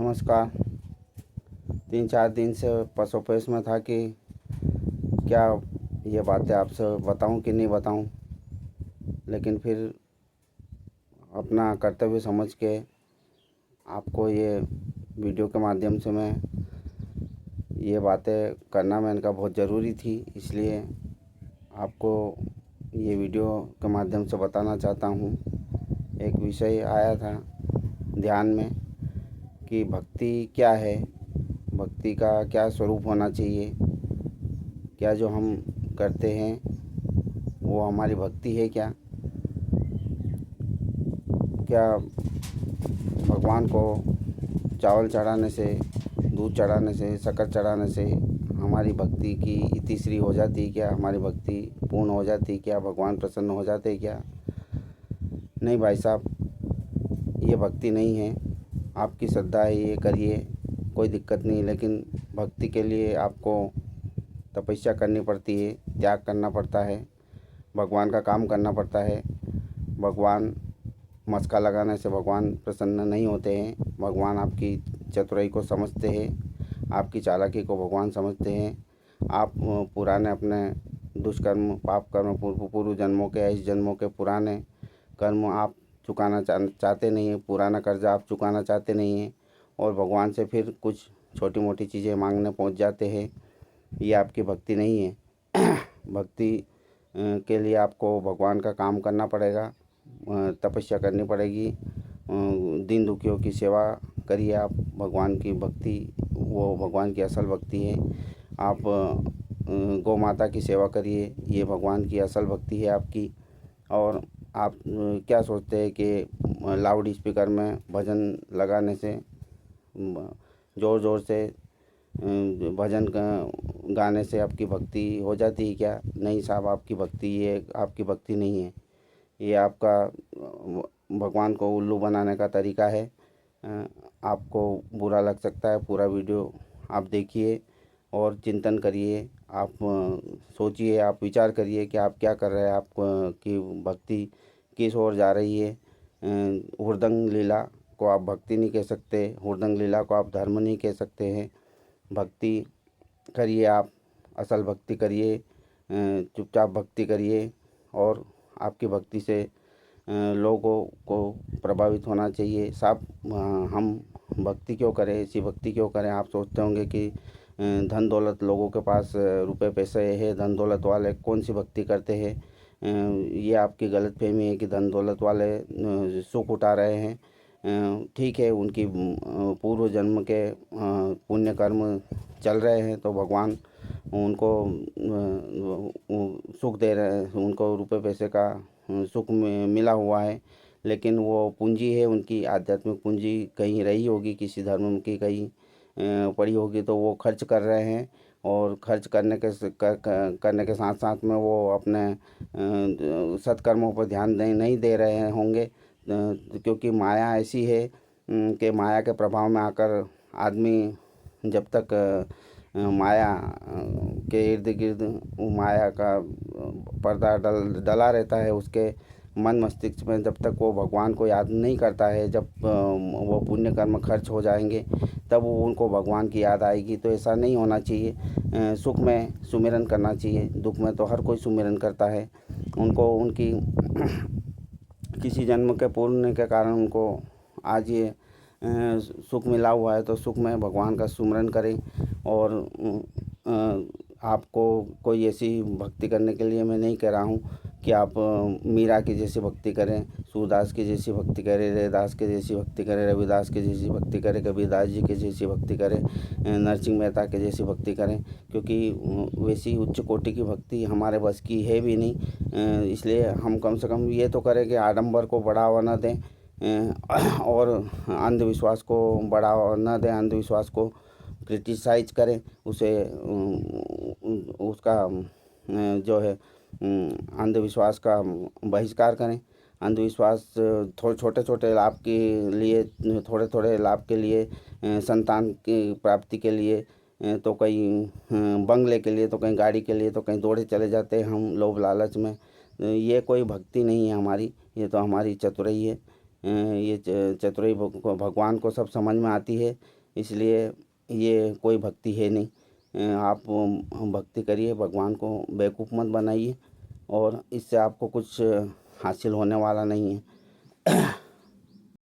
नमस्कार। 3-4 दिन से पसोपेश में था कि क्या ये बातें आपसे बताऊं कि नहीं बताऊं, लेकिन फिर अपना कर्तव्य समझ के आपको ये वीडियो के माध्यम से मैं ये बातें करना मैंने कहा बहुत ज़रूरी थी, इसलिए आपको ये वीडियो के माध्यम से बताना चाहता हूँ। एक विषय आया था ध्यान में कि भक्ति क्या है, भक्ति का क्या स्वरूप होना चाहिए, क्या जो हम करते हैं वो हमारी भक्ति है, क्या भगवान को चावल चढ़ाने से, दूध चढ़ाने से, शक्कर चढ़ाने से हमारी भक्ति की इतिश्री हो जाती है, क्या हमारी भक्ति पूर्ण हो जाती है, क्या भगवान प्रसन्न हो जाते हैं क्या? नहीं भाई साहब, ये भक्ति नहीं है। आपकी श्रद्धा है, ये करिए, कोई दिक्कत नहीं, लेकिन भक्ति के लिए आपको तपस्या करनी पड़ती है, त्याग करना पड़ता है, भगवान का काम करना पड़ता है। भगवान मस्का लगाने से भगवान प्रसन्न नहीं होते हैं। भगवान आपकी चतुराई को समझते हैं, आपकी चालाकी को भगवान समझते हैं। आप पुराने अपने दुष्कर्म, पाप कर्म, पूर्व जन्मों के, इस जन्मों के पुराने कर्म आप चुकाना चाहते नहीं हैं, पुराना कर्जा आप चुकाना चाहते नहीं हैं और भगवान से फिर कुछ छोटी मोटी चीज़ें मांगने पहुंच जाते हैं। ये आपकी भक्ति नहीं है। भक्ति के लिए आपको भगवान का काम करना पड़ेगा, तपस्या करनी पड़ेगी, दीन दुखियों की सेवा करिए। आप भगवान की भक्ति, वो भगवान की असल भक्ति है। आप गौ माता की सेवा करिए, ये भगवान की असल भक्ति है आपकी। और आप क्या सोचते हैं कि लाउड स्पीकर में भजन लगाने से, ज़ोर ज़ोर से भजन गाने से आपकी भक्ति हो जाती है क्या? नहीं साहब, आपकी भक्ति, ये आपकी भक्ति नहीं है, ये आपका भगवान को उल्लू बनाने का तरीका है। आपको बुरा लग सकता है, पूरा वीडियो आप देखिए और चिंतन करिए। आप सोचिए, आप विचार करिए कि आप क्या कर रहे हैं, आप की भक्ति किस ओर जा रही है। हुरदंग लीला को आप भक्ति नहीं कह सकते, हुरदंग लीला को आप धर्म नहीं कह सकते हैं। भक्ति करिए, आप असल भक्ति करिए, चुपचाप भक्ति करिए और आपकी भक्ति से लोगों को प्रभावित होना चाहिए। साहब, हम भक्ति क्यों करें, ऐसी भक्ति क्यों करें? आप सोचते होंगे कि धन दौलत, लोगों के पास रुपए पैसे है, धन दौलत वाले कौन सी भक्ति करते हैं। ये आपकी गलतफहमी है कि धन दौलत वाले सुख उठा रहे हैं। ठीक है, उनकी पूर्व जन्म के पुण्य कर्म चल रहे हैं तो भगवान उनको सुख दे रहे हैं, उनको रुपए पैसे का सुख मिला हुआ है, लेकिन वो पूंजी है उनकी, आध्यात्मिक पूंजी कहीं रही होगी, किसी धर्म की कहीं पड़ी होगी, तो वो खर्च कर रहे हैं। और खर्च करने के साथ साथ में वो अपने सत्कर्मों पर ध्यान नहीं दे रहे होंगे, क्योंकि माया ऐसी है कि माया के प्रभाव में आकर आदमी जब तक माया के इर्द गिर्द माया का पर्दा डला रहता है उसके मन मस्तिष्क में, जब तक वो भगवान को याद नहीं करता है, जब वो पुण्य कर्म खर्च हो जाएंगे तब वो उनको भगवान की याद आएगी। तो ऐसा नहीं होना चाहिए। सुख में सुमिरन करना चाहिए, दुख में तो हर कोई सुमिरन करता है। उनको उनकी किसी जन्म के पुण्य के कारण उनको आज ये सुख मिला हुआ है, तो सुख में भगवान का सुमिरन करें। और आपको कोई ऐसी भक्ति करने के लिए मैं नहीं कह रहा हूँ कि आप मीरा की जैसी भक्ति करें, सूरदास की जैसी भक्ति करें, रैदास के जैसी भक्ति करें, रविदास की जैसी भक्ति करें, कबीरदास जी की जैसी भक्ति करें, नरसिंह मेहता के जैसी भक्ति करें, क्योंकि वैसी उच्च कोटि की भक्ति हमारे बस की है भी नहीं। इसलिए हम कम से कम ये तो करें कि आडंबर को बढ़ावा न दें और अंधविश्वास को बढ़ावा न दें, अंधविश्वास को क्रिटिसाइज करें, उसे उसका जो है अंधविश्वास का बहिष्कार करें। अंधविश्वास छोटे छोटे लाभ के लिए, थोड़े थोड़े लाभ के लिए, संतान की प्राप्ति के लिए, तो कहीं बंगले के लिए, तो कहीं गाड़ी के लिए, तो कहीं दौड़े चले जाते हैं हम लोभ लालच में। ये कोई भक्ति नहीं है हमारी, ये तो हमारी चतुराई है। ये चतुराई भगवान को सब समझ में आती है, इसलिए ये कोई भक्ति है नहीं। आप भक्ति करिए, भगवान को बेवकूफ़ मत बनाइए और इससे आपको कुछ हासिल होने वाला नहीं है।